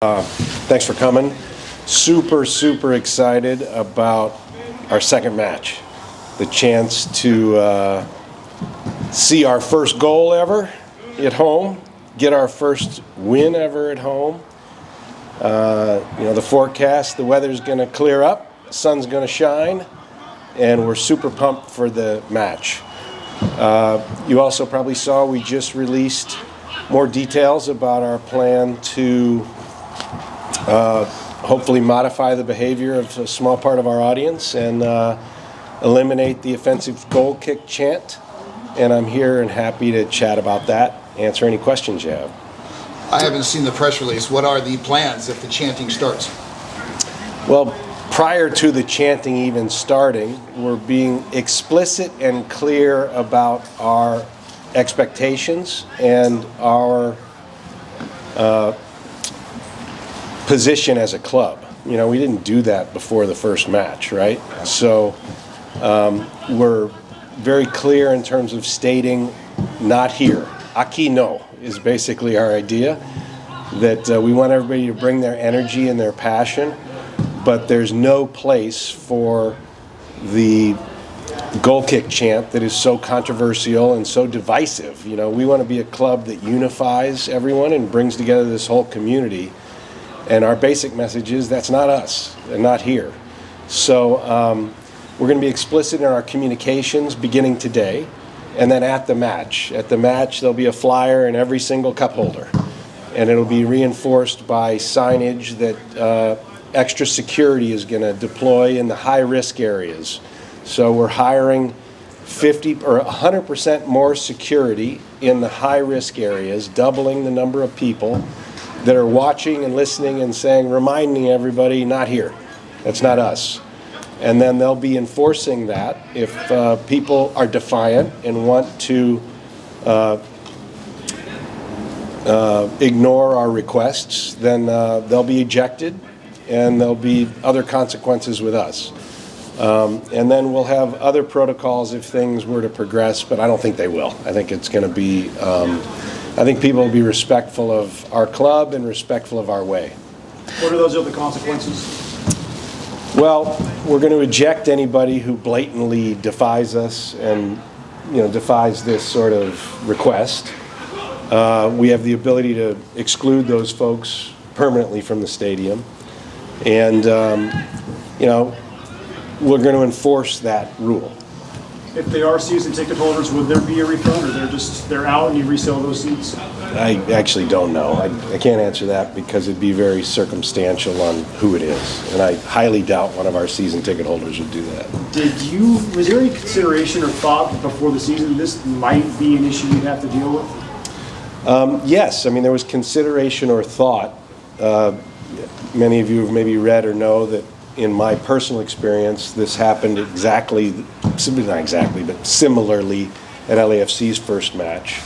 Thanks for coming. Super excited about our second match. The chance to see our first goal ever at home, get our first win ever at home. The forecast, the weather's going to clear up, the sun's going to shine, and we're super pumped for the match. You also probably saw we just released more details about our plan to hopefully modify the behavior of a small part of our audience and eliminate the offensive goal kick chant. And I'm here and happy to chat about that, answer any questions you have. I haven't seen the press release. What are the plans if the chanting starts? Well, prior to the chanting even starting, we're being explicit and clear about our expectations and our position as a club. We didn't do that before the first match, right? So we're very clear in terms of stating not here. Aquí no is basically our idea, that we want everybody to bring their energy and their passion, but there's no place for the goal kick chant that is so controversial and so divisive. We want to be a club that unifies everyone and brings together this whole community. And our basic message is that's not us and not here. So we're going to be explicit in our communications beginning today, and then at the match. At the match, there'll be a flyer in every single cup holder, and it'll be reinforced by signage that extra security is going to deploy in the high-risk areas. So we're hiring 50 or 100% more security in the high-risk areas, doubling the number of people that are watching and listening and saying, reminding everybody, not here. That's not us. And then they'll be enforcing that. If people are defiant and want to ignore our requests, then they'll be ejected and there'll be other consequences with us. And then we'll have other protocols if things were to progress, but I don't think they will. I think it's going to be I think people will be respectful of our club and respectful of our way. What are those other consequences? Well, we're going to eject anybody who blatantly defies us and defies this sort of request. We have the ability to exclude those folks permanently from the stadium. And, we're going to enforce that rule. If they are season ticket holders, would there be a refund, or they're out and you resell those seats? I actually don't know. I can't answer that because it'd be very circumstantial on who it is, and I highly doubt one of our season ticket holders would do that. Was there any consideration or thought before the season this might be an issue you'd have to deal with? Yes, there was consideration or thought. Many of you have maybe read or know that in my personal experience, this happened not exactly, but similarly at LAFC's first match.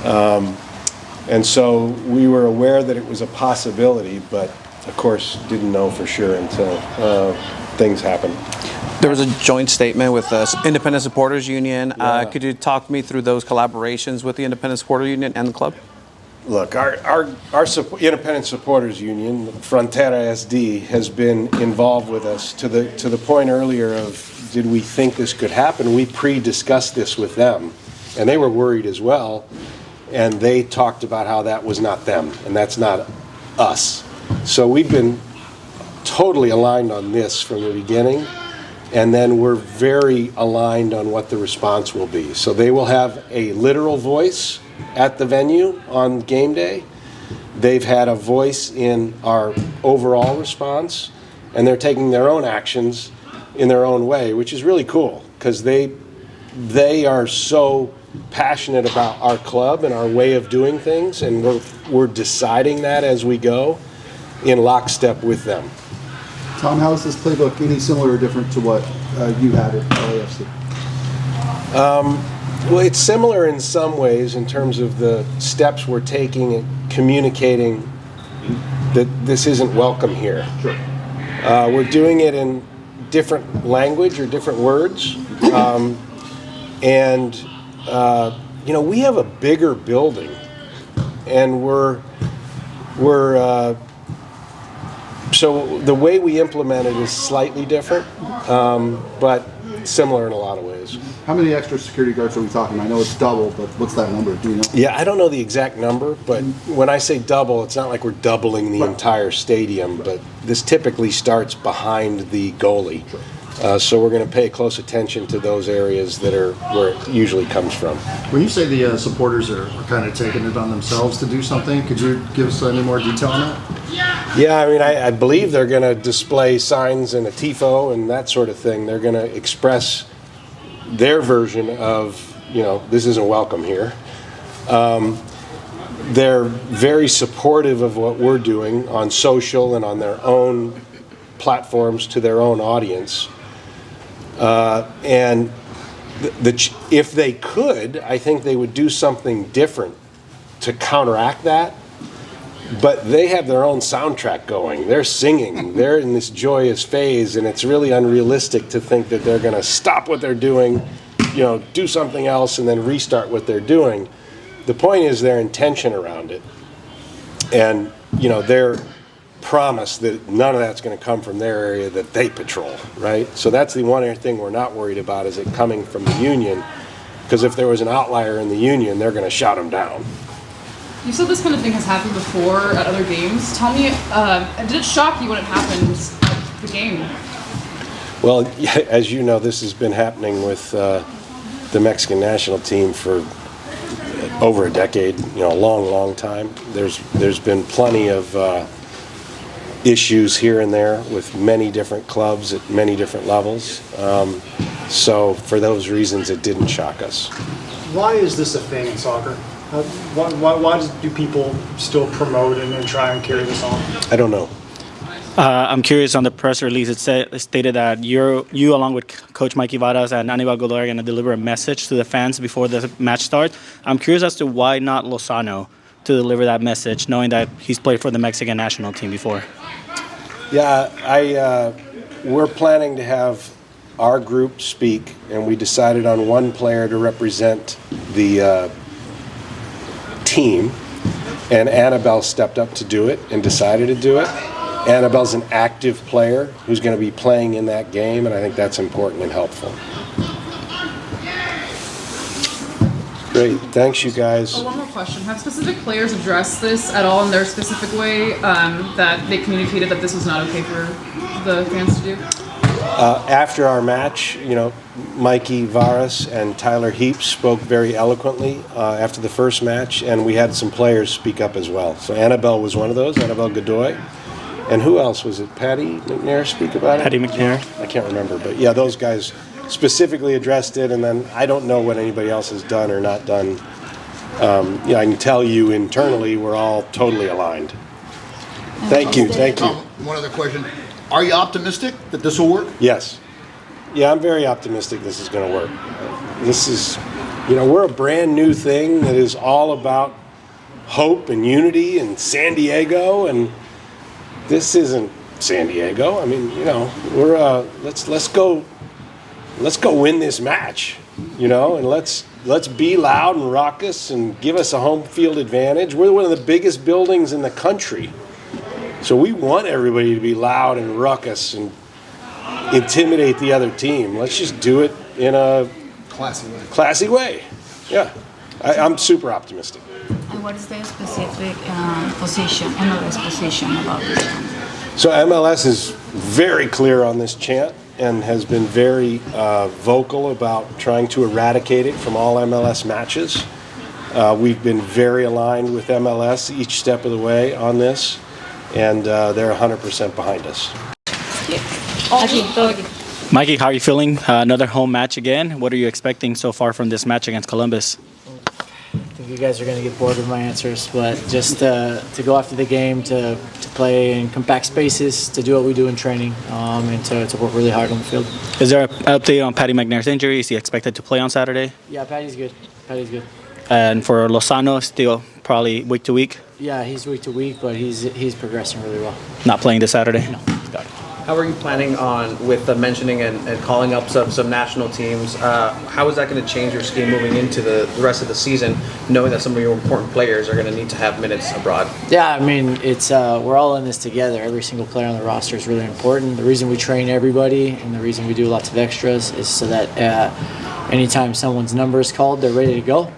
And so we were aware that it was a possibility, but of course didn't know for sure until things happened. There was a joint statement with the Independent Supporters Union. Yeah. Could you talk me through those collaborations with the Independent Supporters Union and the club? Look, our Independent Supporters Union, Frontera SD, has been involved with us to the point earlier of, did we think this could happen? We pre-discussed this with them, and they were worried as well, and they talked about how that was not them, and that's not us. So we've been totally aligned on this from the beginning, and then we're very aligned on what the response will be. So they will have a literal voice at the venue on game day. They've had a voice in our overall response, and they're taking their own actions in their own way, which is really cool because they are so passionate about our club and our way of doing things, and we're deciding that as we go in lockstep with them. Tom, how is this playbook any similar or different to what you had at LAFC? Well, it's similar in some ways in terms of the steps we're taking and communicating that this isn't welcome here. Sure. We're doing it in different language or different words. And we have a bigger building, and we're So the way we implement it is slightly different, but similar in a lot of ways. How many extra security guards are we talking? I know it's double, but what's that number? Do you know? Yeah, I don't know the exact number, but when I say double, it's not like we're doubling the entire stadium, but this typically starts behind the goalie. So we're going to pay close attention to those areas that are where it usually comes from. When you say the supporters are kind of taking it on themselves to do something, could you give us any more detail on that? Yeah, I mean, I believe they're going to display signs and a tifo and that sort of thing. They're going to express their version of, this isn't welcome here. They're very supportive of what we're doing on social and on their own platforms to their own audience. And if they could, I think they would do something different to counteract that. But they have their own soundtrack going. They're singing. They're in this joyous phase, and it's really unrealistic to think that they're going to stop what they're doing, do something else, and then restart what they're doing. The point is their intention around it, and their promise that none of that's going to come from their area that they patrol, right? So that's the one thing we're not worried about, is it coming from the union, because if there was an outlier in the union, they're going to shut them down. You said this kind of thing has happened before at other games. Tell me, did it shock you when it happened at the game? Well, as you know, this has been happening with the Mexican national team for over a decade, a long, long time. There's been plenty of issues here and there with many different clubs at many different levels. So for those reasons, it didn't shock us. Why is this a thing in soccer? Why do people still promote and try and carry this on? I don't know. I'm curious, on the press release, it stated that you along with Coach Mikey Varas and Anibal Godoy are going to deliver a message to the fans before the match starts. I'm curious as to why not Lozano to deliver that message, knowing that he's played for the Mexican national team before. Yeah, we're planning to have our group speak, and we decided on one player to represent the team, and Annabelle stepped up to do it and decided to do it. Annabelle's an active player who's going to be playing in that game, and I think that's important and helpful. Great, thanks you guys. One more question. Have specific players addressed this at all in their specific way, that they communicated that this was not okay for the fans to do? After our match, Mikey Varas and Tyler Heaps spoke very eloquently after the first match, and we had some players speak up as well. So Annabelle was one of those, Annabelle Godoy. And who else was it? Patty McNair speak about it? Patty McNair. I can't remember, but yeah, those guys specifically addressed it, and then I don't know what anybody else has done or not done. I can tell you internally we're all totally aligned. Thank you. One other question. Are you optimistic that this will work? Yes. Yeah, I'm very optimistic this is going to work. This is, we're a brand new thing that is all about hope and unity and San Diego, and this isn't San Diego. I mean, we're let's go win this match, and let's be loud and raucous and give us a home field advantage. We're one of the biggest buildings in the country. So we want everybody to be loud and ruckus and intimidate the other team. Let's just do it in a classy way. Yeah, I'm super optimistic. And what is the specific position, MLS position about this? So MLS is very clear on this chant and has been very vocal about trying to eradicate it from all MLS matches. We've been very aligned with MLS each step of the way on this, and they're 100% behind us. Mikey, how are you feeling? Another home match again. What are you expecting so far from this match against Columbus? I think you guys are going to get bored with my answers, but just to go after the game, to play in compact spaces, to do what we do in training, and to work really hard on the field. Is there an update on Patty McNair's injury? Is he expected to play on Saturday? Yeah, Patty's good. And for Lozano, still probably week to week? Yeah, he's week to week, but he's progressing really well. Not playing this Saturday? No, got it. How are you planning on with mentioning and calling up some national teams? How is that going to change your scheme moving into the rest of the season, knowing that some of your important players are going to need to have minutes abroad? Yeah, I mean, it's we're all in this together. Every single player on the roster is really important. The reason we train everybody and the reason we do lots of extras is so that anytime someone's number is called, they're ready to go.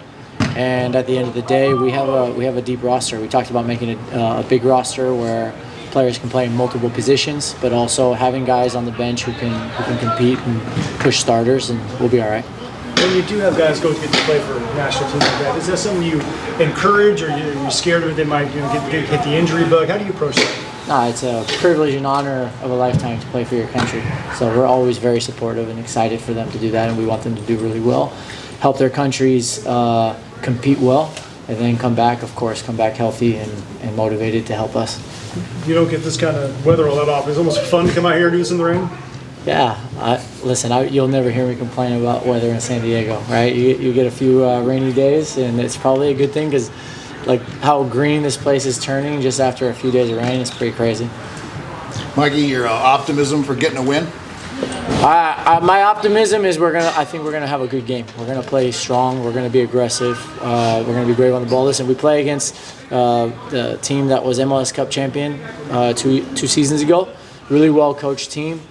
And at the end of the day, we have a deep roster. We talked about making a big roster where players can play in multiple positions, but also having guys on the bench who can compete and push starters, and we'll be all right. When you do have guys go get to play for national teams like that, is that something you encourage, or you're scared of it? They might hit the injury bug. How do you approach that? No, it's a privilege and honor of a lifetime to play for your country. So we're always very supportive and excited for them to do that, and we want them to do really well, help their countries compete well, and then come back healthy and motivated to help us. You don't get this kind of weather all that often. It's almost fun to come out here and do this in the rain. Yeah, you'll never hear me complain about weather in San Diego, right? You get a few rainy days, and it's probably a good thing because, like, how green this place is turning just after a few days of rain is pretty crazy. Mikey, your optimism for getting a win? My optimism is I think we're gonna have a good game. We're gonna play strong. We're gonna be aggressive. We're gonna be brave on the ball. Listen, we play against the team that was MLS Cup champion two seasons ago. Really well coached team.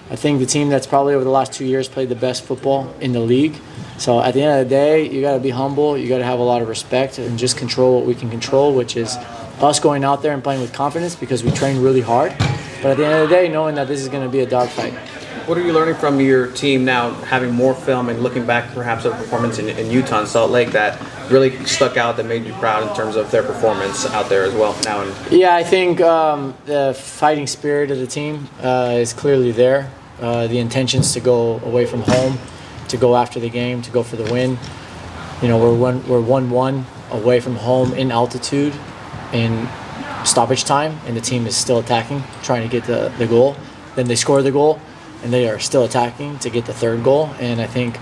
I think the team that's probably over the last 2 years played the best football in the league. So at the end of the day, you got to be humble. You got to have a lot of respect and just control what we can control, which is us going out there and playing with confidence because we train really hard. But at the end of the day, knowing that this is going to be a dogfight. What are you learning from your team now, having more film and looking back perhaps at a performance in Utah and Salt Lake that really stuck out, that made you proud in terms of their performance out there as well now? Yeah, I think the fighting spirit of the team is clearly there. The intentions to go away from home, to go after the game, to go for the win. You know, we're 1-1 away from home in altitude in stoppage time, and the team is still attacking, trying to get the goal. Then they score the goal, and they are still attacking to get the third goal. And I think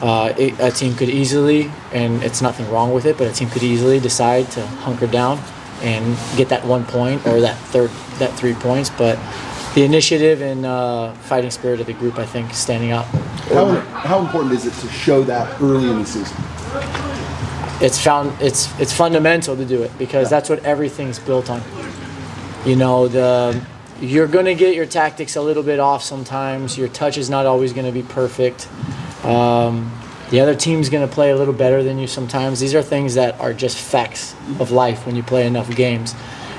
a team could easily, and it's nothing wrong with it, but a team could easily decide to hunker down and get that 1 point or that 3 points. But the initiative and fighting spirit of the group, I think, is standing out. How important is it to show that early in the season? It's fundamental to do it because that's what everything's built on. You know, you're going to get your tactics a little bit off sometimes. Your touch is not always going to be perfect. The other team's going to play a little better than you sometimes. These are things that are just facts of life when you play enough games.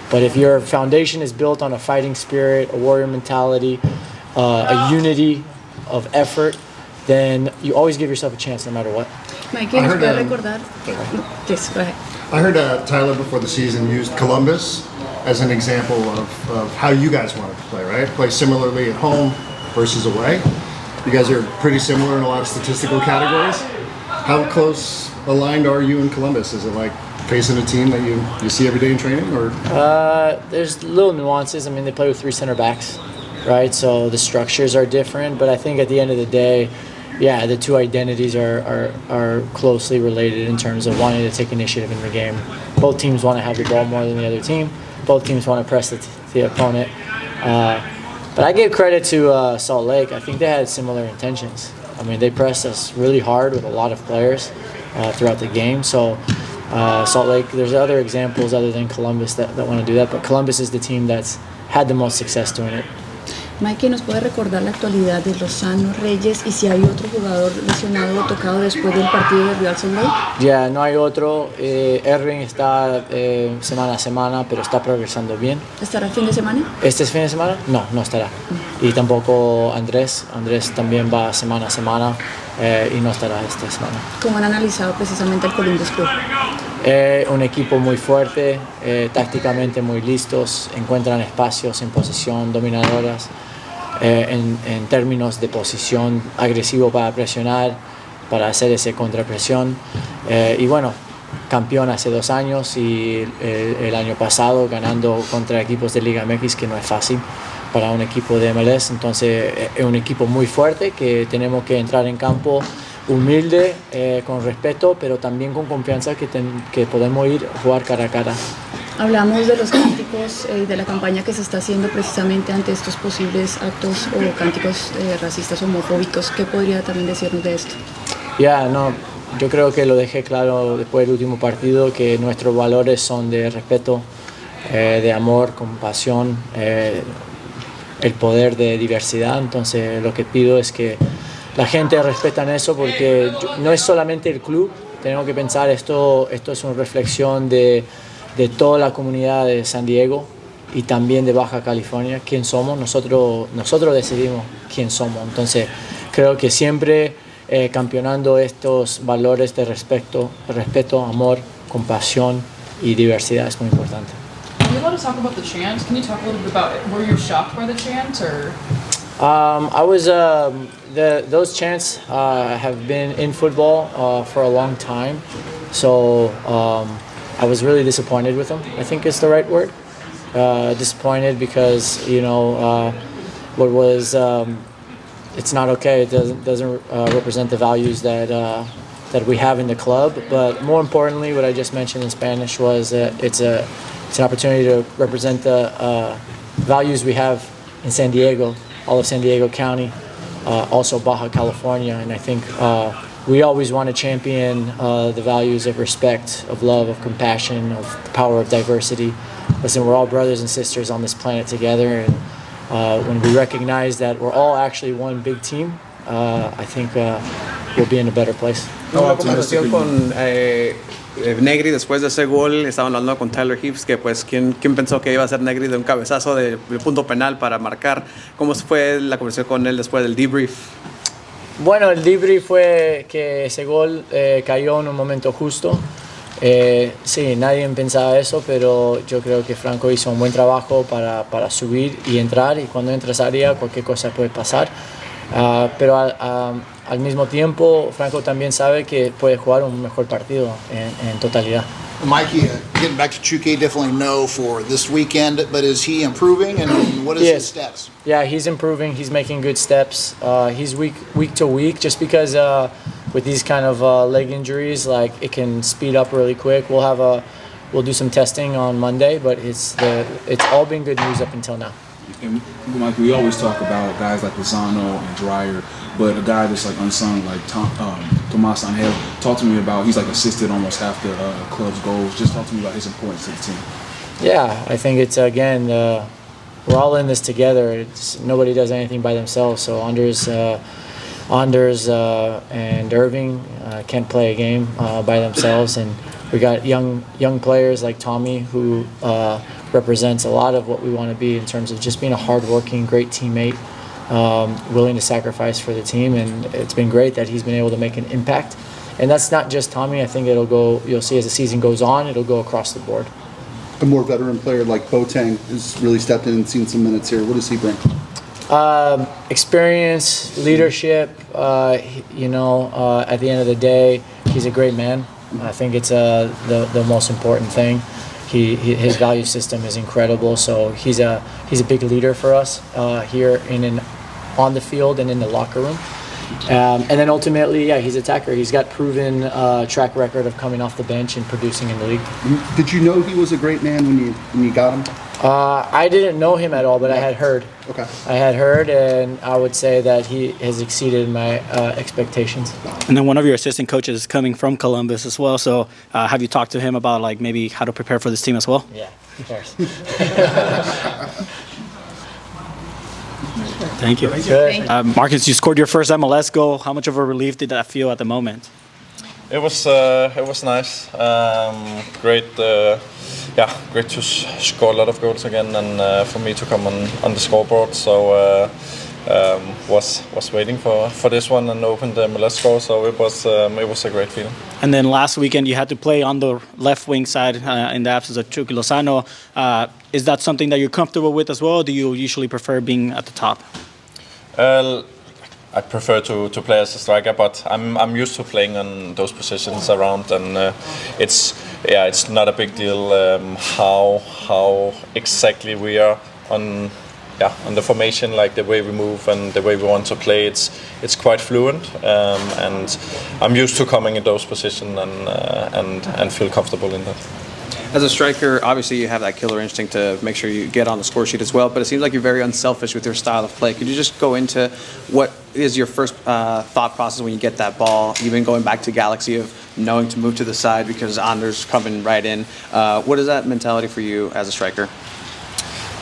But if your foundation is built on a fighting spirit, a warrior mentality, a unity of effort, then you always give yourself a chance no matter what. Mikey, ¿nos puede recordar? Yes, go ahead. I heard Tyler before the season used Columbus as an example of how you guys wanted to play, right? Play similarly at home versus away. You guys are pretty similar in a lot of statistical categories. How close aligned are you in Columbus? Is it like facing a team that you see every day in training, or? There's little nuances. I mean, they play with 3 center backs, right? So the structures are different, but I think at the end of the day, yeah, the two identities are closely related in terms of wanting to take initiative in the game. Both teams want to have the ball more than the other team. Both teams want to press the opponent. But I give credit to Salt Lake. I think they had similar intentions. I mean, they pressed us really hard with a lot of players throughout the game. So Salt Lake, there's other examples other than Columbus that want to do that, but Columbus is the team that's had the most success doing it. Mikey, ¿nos puede recordar la actualidad de Lozano, Reyes y si hay otro jugador lesionado o tocado después del partido de Real Salt Lake? Ya, no hay otro. Erwin está semana a semana, pero está progresando bien. ¿Estará el fin de semana? ¿Este fin de semana? No, no estará. Y tampoco Andrés. Andrés también va semana a semana y no estará esta semana. ¿Cómo han analizado precisamente el Columbus Club? Un equipo muy fuerte, tácticamente muy listos, encuentran espacios en posición dominadoras, en términos de posición agresivo para presionar, para hacer esa contrapresión. Y bueno, campeón hace 2 años y el año pasado ganando contra equipos de Liga MX, que no es fácil para un equipo de MLS. Entonces es un equipo muy fuerte que tenemos que entrar en campo humilde, con respeto, pero también con confianza que podemos ir a jugar cara a cara. Hablamos de los cánticos y de la campaña que se está haciendo precisamente ante estos posibles actos o cánticos racistas homofóbicos. ¿Qué podría también decirnos de esto? No, yo creo que lo dejé claro después del último partido, que nuestros valores son de respeto, de amor, compasión, el poder de diversidad. Entonces lo que pido es que la gente respeten eso, porque no es solamente el club, tenemos que pensar esto es una reflexión de toda la comunidad de San Diego y también de Baja California, quién somos. Nosotros decidimos quién somos. Entonces creo que siempre campeonando estos valores de respeto, amor, compasión y diversidad es muy importante. Are you allowed to talk about the chant? Can you talk a little bit about it? Were you shocked by the chant, or? I was those chants have been in football for a long time, so I was really disappointed with them. I think is the right word. Disappointed because what was it's not okay. It doesn't represent the values that we have in the club. But more importantly, what I just mentioned in Spanish was it's an opportunity to represent the values we have in San Diego, all of San Diego County, also Baja California. And I think we always want to champion the values of respect, of love, of compassion, of the power of diversity. Listen, we're all brothers and sisters on this planet together, and when we recognize that we're all actually one big team, I think we'll be in a better place. Una conversación con Negri después de ese gol, estaba hablando con Tyler Hibbs, que pues ¿quién pensó que iba a ser Negri de un cabezazo de punto penal para marcar? ¿Cómo fue la conversación con él después del debrief? Bueno, el debrief fue que ese gol cayó en un momento justo. Sí, nadie pensaba eso, pero yo creo que Franco hizo un buen trabajo para subir y entrar, y cuando entras a área cualquier cosa puede pasar. Pero al mismo tiempo, Franco también sabe que puede jugar un mejor partido en totalidad. Mikey, getting back to Chuke, definitely no for this weekend, but is he improving, and what is his steps? Yeah, he's improving. He's making good steps. He's week to week, just because with these kind of leg injuries, like it can speed up really quick. We'll do some testing on Monday, but it's all been good news up until now. And Mike, we always talk about guys like Lozano and Dreyer, but a guy that's like unsung, like Tomas Angel. Talk to me about, he's like assisted almost half the club's goals. Just talk to me about his importance to the team. Yeah, I think it's, again, we're all in this together. Nobody does anything by themselves. So Anders and Irving can't play a game by themselves, and we got young players like Tommy, who represents a lot of what we want to be in terms of just being a hardworking, great teammate, willing to sacrifice for the team, and it's been great that he's been able to make an impact. And that's not just Tommy. I think you'll see as the season goes on, it'll go across the board. A more veteran player like Boateng has really stepped in and seen some minutes here. What does he bring? Experience, leadership. At the end of the day, he's a great man. I think it's the most important thing. His value system is incredible. So he's a big leader for us here on the field and in the locker room. And then ultimately, he's an attacker. He's got proven track record of coming off the bench and producing in the league. Did you know he was a great man when you got him? I didn't know him at all, but I had heard. Okay. I had heard, and I would say that he has exceeded my expectations. And then one of your assistant coaches is coming from Columbus as well. So have you talked to him about like maybe how to prepare for this team as well? Yeah, of course. Thank you. Good. Marcus, you scored your first MLS goal. How much of a relief did that feel at the moment? It was nice. Great to score a lot of goals again, and for me to come on the scoreboard. So was waiting for this one and open the MLS score. So it was a great feeling. And then last weekend you had to play on the left wing side in the absence of Chucky Lozano. Is that something that you're comfortable with as well? Or do you usually prefer being at the top? I prefer to play as a striker, but I'm used to playing on those positions around, and it's not a big deal how exactly we are on the formation, like the way we move and the way we want to play. It's quite fluent, and I'm used to coming in those positions and feel comfortable in that. As a striker, obviously you have that killer instinct to make sure you get on the score sheet as well, but it seems like you're very unselfish with your style of play. Could you just go into what is your first thought process when you get that ball, even going back to Galaxy of knowing to move to the side because Anders coming right in? What is that mentality for you as a striker?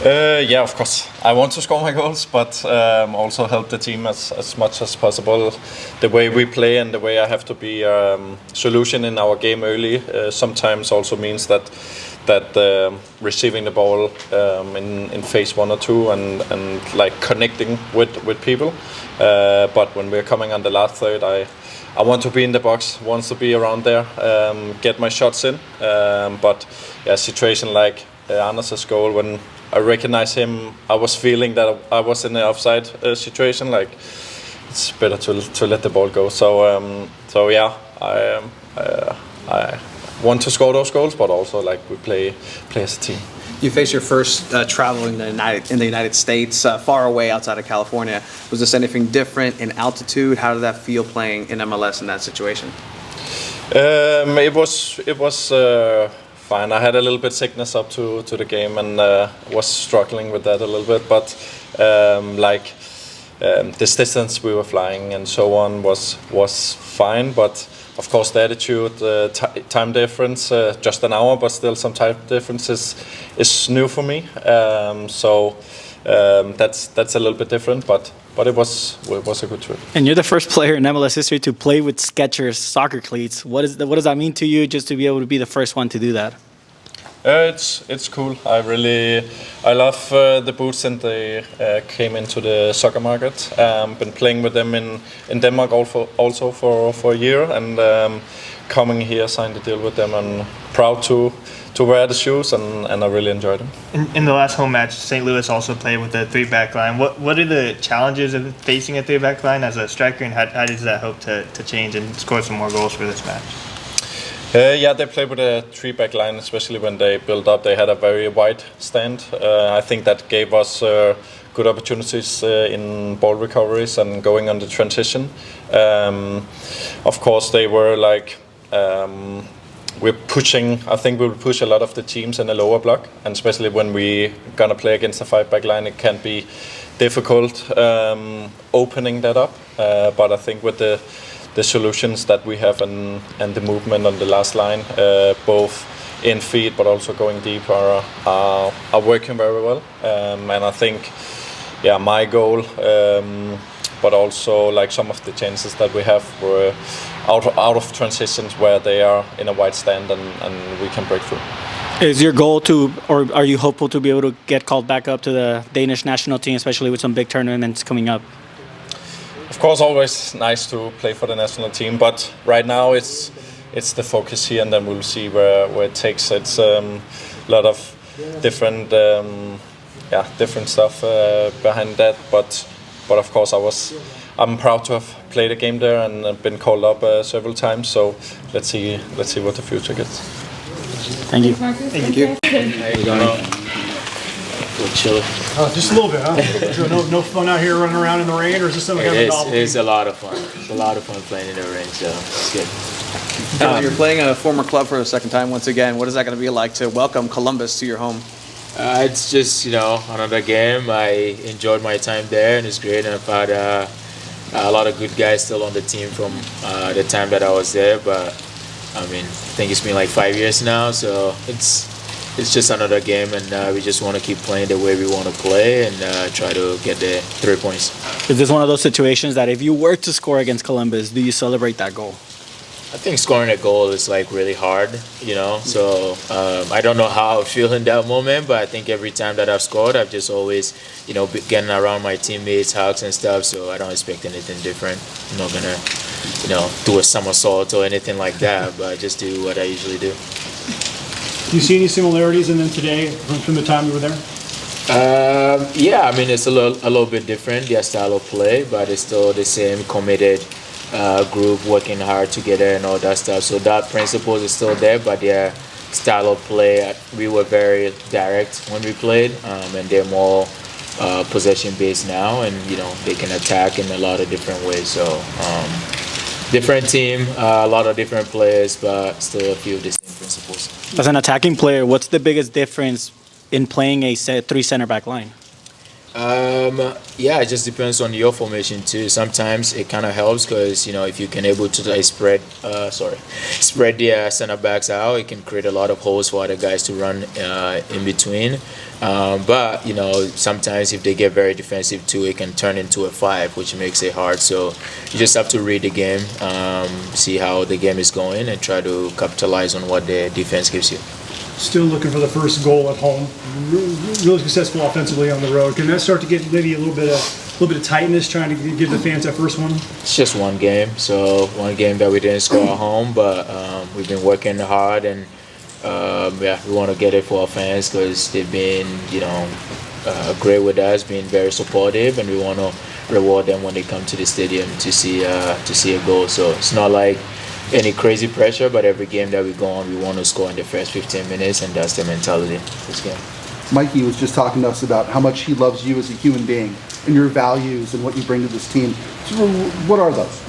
Yeah, of course. I want to score my goals, but also help the team as much as possible. The way we play and the way I have to be solution in our game early sometimes also means that receiving the ball in phase 1 or 2 and like connecting with people. But when we're coming on the last third, I want to be in the box, want to be around there, get my shots in. But yeah, situation like Anders' goal, when I recognize him, I was feeling that I was in the offside situation. Like it's better to let the ball go. So yeah, I want to score those goals, but also like we play as a team. You face your first travel in the United States, far away outside of California. Was this anything different in altitude? How did that feel playing in MLS in that situation? It was fine. I had a little bit sickness up to the game and was struggling with that a little bit. But this distance we were flying and so on was fine. But of course the attitude, time difference, just an hour, but still some time difference is new for me. So that's a little bit different, but it was a good trip. And you're the first player in MLS history to play with Skechers soccer cleats. What does that mean to you, just to be able to be the first one to do that? It's cool. I love the boots, and they came into the soccer market. Been playing with them in Denmark also for a year, and coming here, signed a deal with them, and proud to wear the shoes, and I really enjoyed them. In the last home match, St. Louis also played with a 3-back line. What are the challenges of facing a 3-back line as a striker, and how does that hope to change and score some more goals for this match? Yeah, they played with a 3-back line, especially when they built up. They had a very wide stand. I think that gave us good opportunities in ball recoveries and going on the transition. Of course, they were like, we're pushing. I think we will push a lot of the teams in the lower block, and especially when we're gonna play against a 5-back line, it can be difficult opening that up. But I think with the solutions that we have and the movement on the last line, both in feet but also going deeper, are working very well. And I think, yeah, my goal, but also like some of the chances that we have were out of transitions where they are in a wide stand and we can break through. Is your goal to, or are you hopeful to be able to get called back up to the Danish national team, especially with some big tournaments coming up? Of course, always nice to play for the national team, but right now it's the focus here, and then we'll see where it takes. It's a lot of different different stuff behind that, but of course I'm proud to have played a game there and been called up several times. So let's see what the future gets. Thank you. Thank you. How you doing? Chilling. Just a little bit, huh? So no fun out here running around in the rain, or is this some kind of novelty? It's a lot of fun. It's a lot of fun playing in the rain, so it's good. You're playing a former club for the second time once again. What is that going to be like to welcome Columbus to your home? It's just, another game. I enjoyed my time there, and it's great. And I've had a lot of good guys still on the team from the time that I was there. But, I think it's been like 5 years now, so it's just another game, and we just want to keep playing the way we want to play and try to get the 3 points. Is this one of those situations that if you were to score against Columbus, do you celebrate that goal? I think scoring a goal is like really hard, so I don't know how I feel in that moment, but I think every time that I've scored, I've just always, been getting around my teammates, hugs and stuff, so I don't expect anything different. I'm not gonna, do a somersault or anything like that, but I just do what I usually do. Do you see any similarities in them today from the time you were there? Yeah, it's a little bit different, their style of play, but it's still the same committed group working hard together and all that stuff. So that principle is still there, but their style of play, we were very direct when we played, and they're more possession based now, and they can attack in a lot of different ways. So different team, a lot of different players, but still a few of the same principles. As an attacking player, what's the biggest difference in playing a three center back line? Yeah, it just depends on your formation too. Sometimes it kind of helps because if you can able to like spread the center backs out, it can create a lot of holes for other guys to run in between. But sometimes if they get very defensive too, it can turn into a 5, which makes it hard. So you just have to read the game, see how the game is going, and try to capitalize on what the defense gives you. Still looking for the first goal at home. Really successful offensively on the road. Can that start to get maybe a little bit of tightness, trying to give the fans that first one? It's just one game, so one game that we didn't score at home, but we've been working hard, and we want to get it for our fans because they've been, great with us, being very supportive, and we want to reward them when they come to the stadium to see a goal. So it's not like any crazy pressure, but every game that we go on, we want to score in the first 15 minutes, and that's the mentality of this game. Mikey was just talking to us about how much he loves you as a human being and your values and what you bring to this team. So what are those?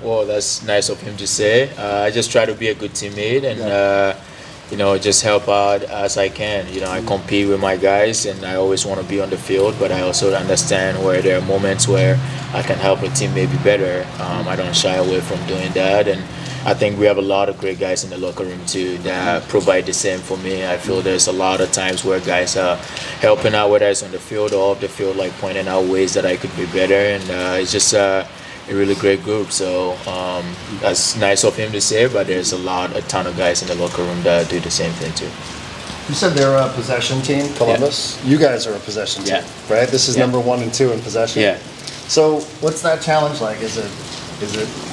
Well, that's nice of him to say. I just try to be a good teammate and, just help out as I can. I compete with my guys and I always want to be on the field, but I also understand where there are moments where I can help a teammate be better. I don't shy away from doing that. And I think we have a lot of great guys in the locker room too that provide the same for me. I feel there's a lot of times where guys are helping out, whether it's on the field or off the field, like pointing out ways that I could be better. And it's just a really great group. So that's nice of him to say, but there's a ton of guys in the locker room that do the same thing too. You said they're a possession team, Columbus. Yeah. You guys are a possession team, right? This is number 1 and 2 in possession. Yeah. So what's that challenge like? Is it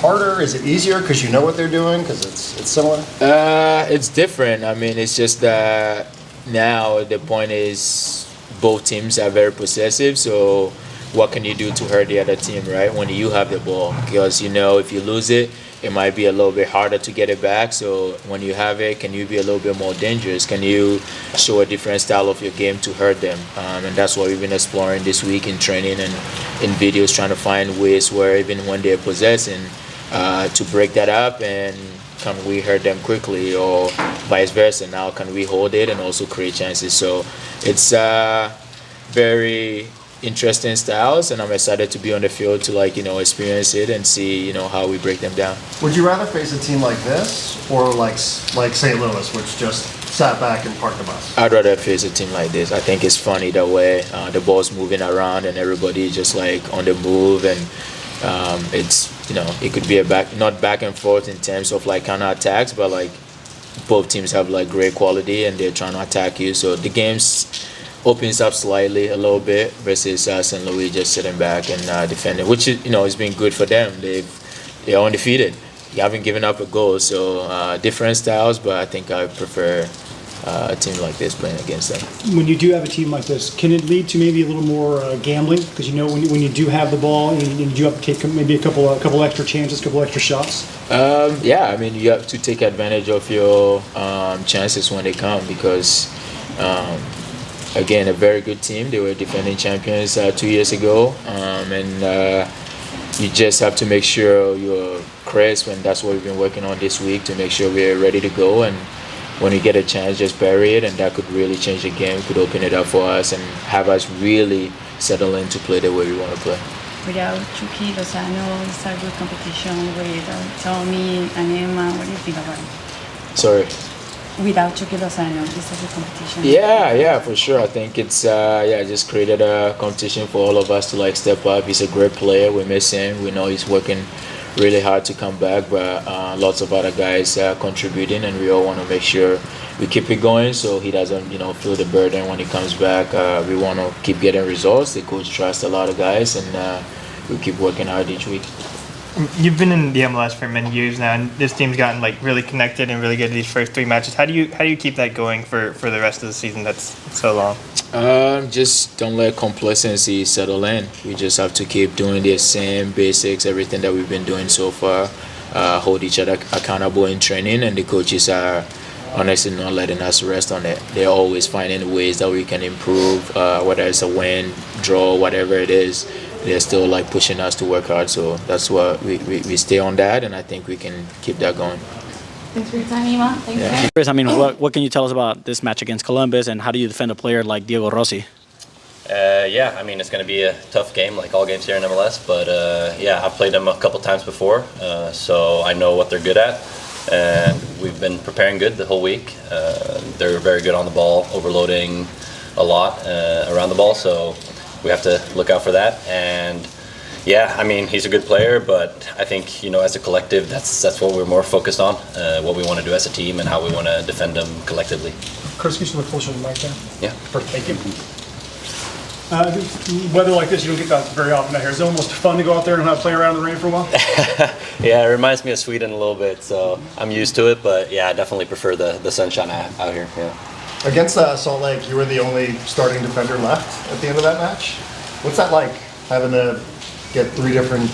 harder? Is it easier because you know what they're doing? Because it's similar? It's different. I mean, it's just that now the point is both teams are very possessive. So what can you do to hurt the other team, right? When you have the ball, because if you lose it, it might be a little bit harder to get it back. So when you have it, can you be a little bit more dangerous? Can you show a different style of your game to hurt them? And that's what we've been exploring this week in training and in videos, trying to find ways where even when they're possessing, to break that up, and can we hurt them quickly, or vice versa? Now can we hold it and also create chances? So it's very interesting styles, and I'm excited to be on the field to experience it and see how we break them down. Would you rather face a team like this or like St. Louis, which just sat back and parked the bus? I'd rather face a team like this. I think it's funny the way the ball's moving around and everybody just on the move, and it's it could be not back and forth in terms of counter attacks, but both teams have great quality and they're trying to attack you. So the game's opens up slightly a little bit versus St. Louis just sitting back and defending, which has been good for them. They're undefeated. They haven't given up a goal, so different styles, but I think I prefer a team like this playing against them. When you do have a team like this, can it lead to maybe a little more gambling? Because when you do have the ball and you do have to take maybe a couple extra chances, a couple extra shots. Yeah, I mean you have to take advantage of your chances when they come, because. Again, a very good team. They were defending champions 2 years ago, and you just have to make sure you're crisp, and that's what we've been working on this week to make sure we're ready to go. And when you get a chance, just bury it, and that could really change the game, could open it up for us and have us really settle in to play the way we want to play. Without Chucky, Lozano, it's a good competition with Tommy, Anema. What do you think about it? Sorry. Without Chucky Lozano, this is a competition. Yeah, for sure. I think it's just created a competition for all of us to step up. He's a great player. We miss him. We know he's working really hard to come back, but lots of other guys are contributing, and we all want to make sure we keep it going so he doesn't feel the burden when he comes back. We want to keep getting results. The coach trusts a lot of guys, and we keep working hard each week. You've been in the MLS for many years now, and this team's gotten really connected and really good at these first 3 matches. How do you keep that going for the rest of the season? That's so long. Just don't let complacency settle in. We just have to keep doing the same basics, everything that we've been doing so far. Hold each other accountable in training, and the coaches are honestly not letting us rest on it. They're always finding ways that we can improve, whether it's a win, draw, whatever it is. They're still pushing us to work hard, so that's what we stay on that, and I think we can keep that going. Thanks for your time, Ima. Thanks, guys. Chris, I mean, what can you tell us about this match against Columbus, and how do you defend a player like Diego Rossi? Yeah, I mean, it's going to be a tough game, like all games here in MLS. But yeah, I've played them a couple times before, so I know what they're good at. And we've been preparing good the whole week. They're very good on the ball, overloading a lot around the ball, so we have to look out for that. And yeah, I mean, he's a good player, but I think, you know, as a collective, that's what we're more focused on, what we want to do as a team and how we want to defend them collectively. Chris, you should look closer to the mic there. Yeah. Perfect, thank you. Weather like this, you don't get that very often out here. Is it almost fun to go out there and have play around in the rain for a while? Yeah, it reminds me of Sweden a little bit, so I'm used to it, but yeah, I definitely prefer the sunshine out here, yeah. Against Salt Lake, you were the only starting defender left at the end of that match. What's that like, having to get 3 different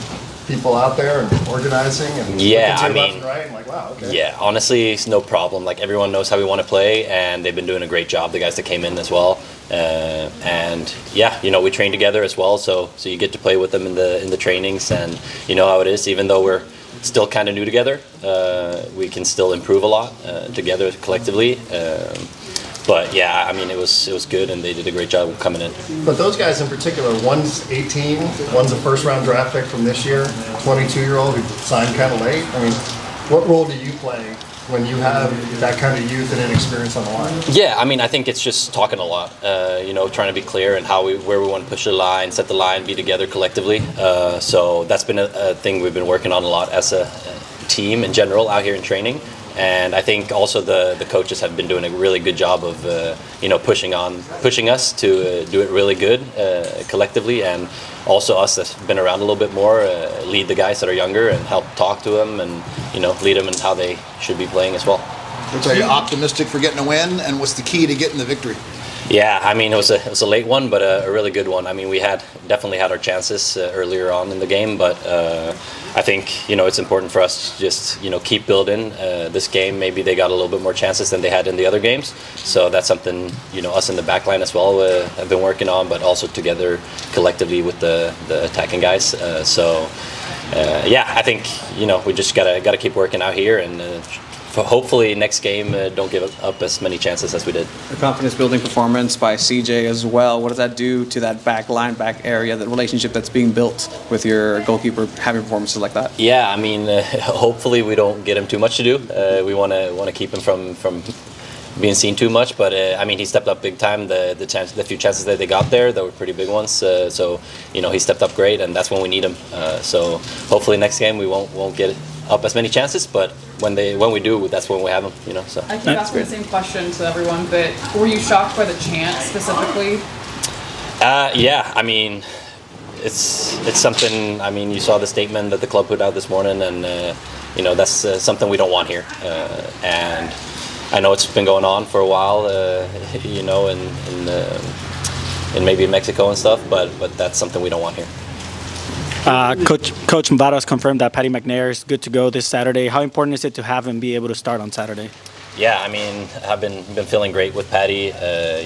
people out there and organizing and yeah, looking to I your left mean, and right? I'm like, wow, okay. Yeah, honestly, it's no problem. Like, everyone knows how we want to play, and they've been doing a great job, the guys that came in as well. And yeah, you know, we train together as well, so you get to play with them in the trainings, and you know how it is. Even though we're still kind of new together, we can still improve a lot together collectively. But yeah, I mean, it was good, and they did a great job coming in. But those guys in particular, one's 18, one's a first-round draft pick from this year, 22-year-old who signed kind of late. I mean, what role do you play when you have that kind of youth and inexperience on the line? Yeah, I mean, I think it's just talking a lot, you know, trying to be clear and where we want to push the line, set the line, be together collectively. So that's been a thing we've been working on a lot as a team in general out here in training. And I think also the coaches have been doing a really good job of you know, pushing us to do it really good collectively, and also us that's been around a little bit more lead the guys that are younger and help talk to them and, you know, lead them in how they should be playing as well. So you're optimistic for getting a win, and what's the key to getting the victory? Yeah, I mean, it was a late one, but a really good one. I mean, we definitely had our chances earlier on in the game, but I think, you know, it's important for us to just, you know, keep building this game. Maybe they got a little bit more chances than they had in the other games, so that's something, you know, us in the back line as well have been working on, but also together collectively with the attacking guys. So yeah, I think, you know, we just gotta keep working out here, and hopefully next game don't give up as many chances as we did. The confidence building performance by CJ as well. What does that do to that back line, back area, the relationship that's being built with your goalkeeper having performances like that? Yeah, I mean, hopefully we don't get him too much to do. We want to keep him from being seen too much, but I mean, he stepped up big time. The few chances that they got there, they were pretty big ones. So you know, he stepped up great, and that's when we need him. So hopefully next game we won't get up as many chances, but when we do, that's when we have them. You know, so I keep asking the same question to everyone, but were you shocked by the chant specifically? Yeah, I mean, it's something. I mean, you saw the statement that the club put out this morning, and you know, that's something we don't want here. And I know it's been going on for a while, you know, in maybe Mexico and stuff, but that's something we don't want here. Coach Varas confirmed that Patty McNair is good to go this Saturday. How important is it to have him be able to start on Saturday? Yeah, I mean, I've been feeling great with Patty.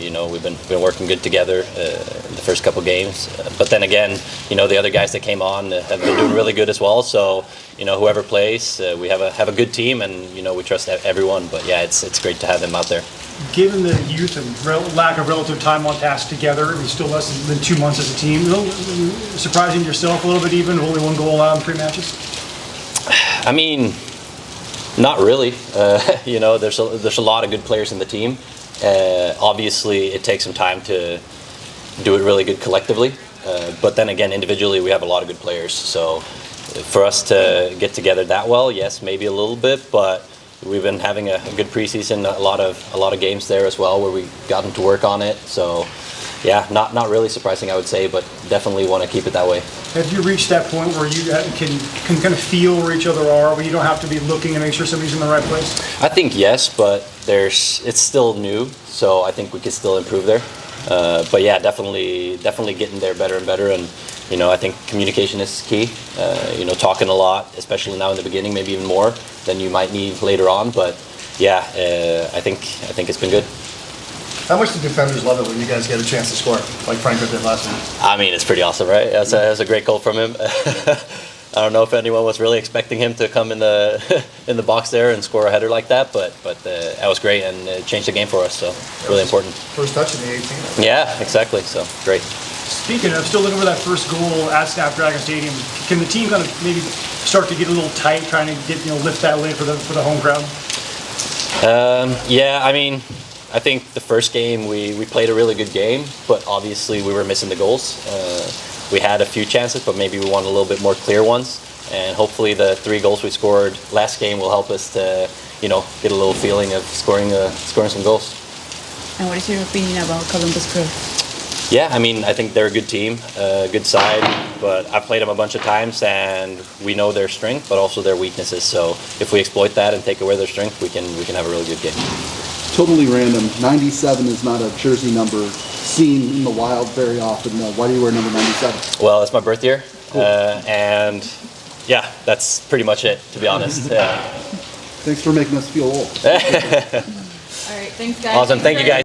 You know, we've been working good together the first couple games. But then again, you know, the other guys that came on have been doing really good as well. So, you know, whoever plays, we have a good team, and you know, we trust everyone. But yeah, it's great to have him out there. Given the youth and lack of relative time on task together, it's still less than 2 months as a team. Surprising yourself a little bit, even only 1 goal allowed in 3 matches. I mean, not really. You know, there's a lot of good players in the team. Obviously, it takes some time to do it really good collectively. But then again, individually, we have a lot of good players. So for us to get together that well, yes, maybe a little bit, but we've been having a good preseason, a lot of games there as well where we got them to work on it. So yeah, not really surprising, I would say, but definitely want to keep it that way. Have you reached that point where you can kind of feel where each other are, where you don't have to be looking and make sure somebody's in the right place? I think yes, but it's still new, so I think we could still improve there. But yeah, definitely getting there better and better, and you know, I think communication is key. You know, talking a lot, especially now in the beginning, maybe even more than you might need later on. But yeah, I think it's been good. How much do defenders love it when you guys get a chance to score, like Franco did last week? I mean, it's pretty awesome, right? That's a great goal from him. I don't know if anyone was really expecting him to come in the in the box there and score a header like that, but that was great and it changed the game for us. So really important. First touch in the 18. Yeah, exactly. So great. Speaking of still looking for that first goal at Snapdragon Stadium, can the team kind of maybe start to get a little tight, trying to get lift that lid for the home crowd? Yeah, I mean, I think the first game we played a really good game, but obviously we were missing the goals. We had a few chances, but maybe we wanted a little bit more clear ones. And hopefully the 3 goals we scored last game will help us to, get a little feeling of scoring some goals. And what is your opinion about Columbus Crew? Yeah, I mean, I think they're a good team, a good side, but I've played them a bunch of times and we know their strength, but also their weaknesses. So if we exploit that and take away their strength, we can have a really good game. Totally random. 97 is not a jersey number seen in the wild very often. Why do you wear number 97? Well, it's my birth year, and yeah, that's pretty much it, to be honest. Thanks for making us feel old. All right, thanks guys. Awesome, thank you guys.